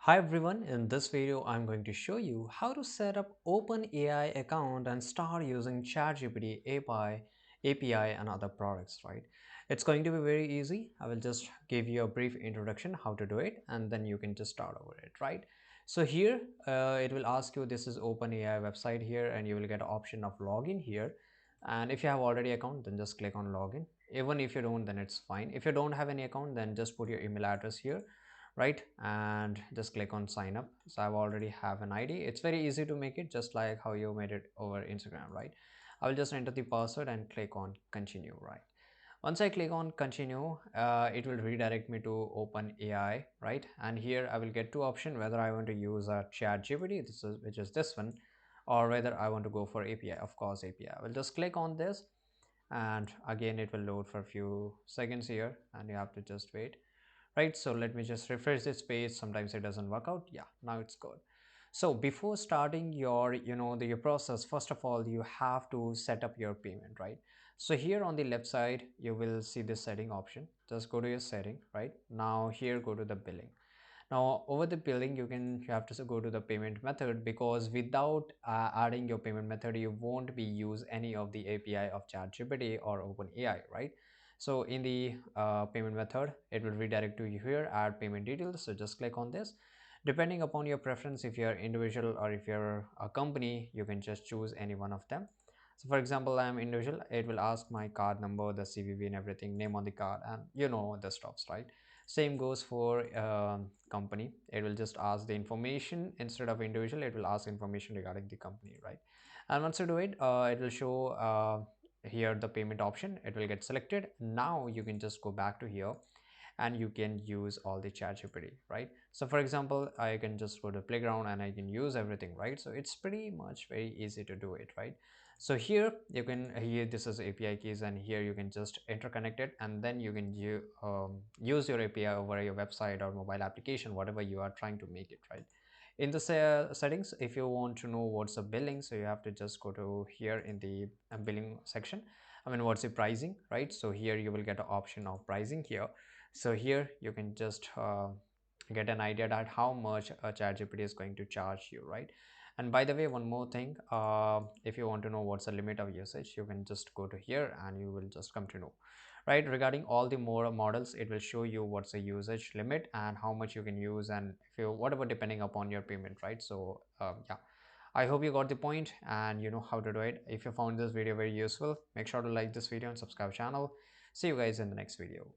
Hi everyone, in this video I'm going to show you how to set up OpenAI account and start using ChatGPT API and other products, right? It's going to be very easy. I will just give you a brief introduction how to do it and then you can just start over it, right? So here it will ask you, this is OpenAI website here, and you will get an option of login here. And if you have already account, then just click on login. Even if you don't, then it's fine. If you don't have any account, then just put your email address here, right, and just click on sign up. So I've already have an ID. It's very easy to make it, just like how you made it over Instagram, right? I will just enter the password and click on continue, right? Once I click on continue, it will redirect me to OpenAI, right? And here I will get two options, whether I want to use a ChatGPT, which is this one, or whether I want to go for API. Of course, API. I will just click on this, and again it will load for a few seconds here, and you have to just wait, right? So let me just refresh this page. Sometimes it doesn't work out. Yeah, now it's good. So before starting your your process, first of all you have to set up your payment, right? So here on the left side you will see this setting option. Just go to your setting. Right now, here go to the billing. Now over the billing, you have to go to the payment method, because without adding your payment method you won't be use any of the API of ChatGPT or OpenAI, right? So in the payment method, it will redirect to you here, add payment details. So just click on this. Depending upon your preference, if you're individual or if you're a company, you can just choose any one of them. So for example, I'm individual. It will ask my card number, the CVV and everything, name on the card, and the stuffs, right? Same goes for company. It will just ask the information. Instead of individual, it will ask information regarding the company, right? And once you do it, it will show here the payment option. It will get selected. Now you can just go back to here and you can use all the ChatGPT, right? So for example, I can just go to playground and I can use everything, right? So it's pretty much very easy to do it, right? So here you can, here this is API keys, and here you can just interconnect it, and then you can use your API over your website or mobile application, whatever you are trying to make it, right? In the settings, if you want to know what's the billing, so you have to just go to here in the billing section. I mean, what's the pricing, right? So here you will get an option of pricing here. So here you can just get an idea that how much a ChatGPT is going to charge you, right? And by the way, one more thing, if you want to know what's the limit of usage, you can just go to here and you will just come to know, right? Regarding all the more models, it will show you what's the usage limit and how much you can use, and if you whatever, depending upon your payment, right? So yeah, I hope you got the point and you know how to do it. If you found this video very useful, make sure to like this video and subscribe channel. See you guys in the next video.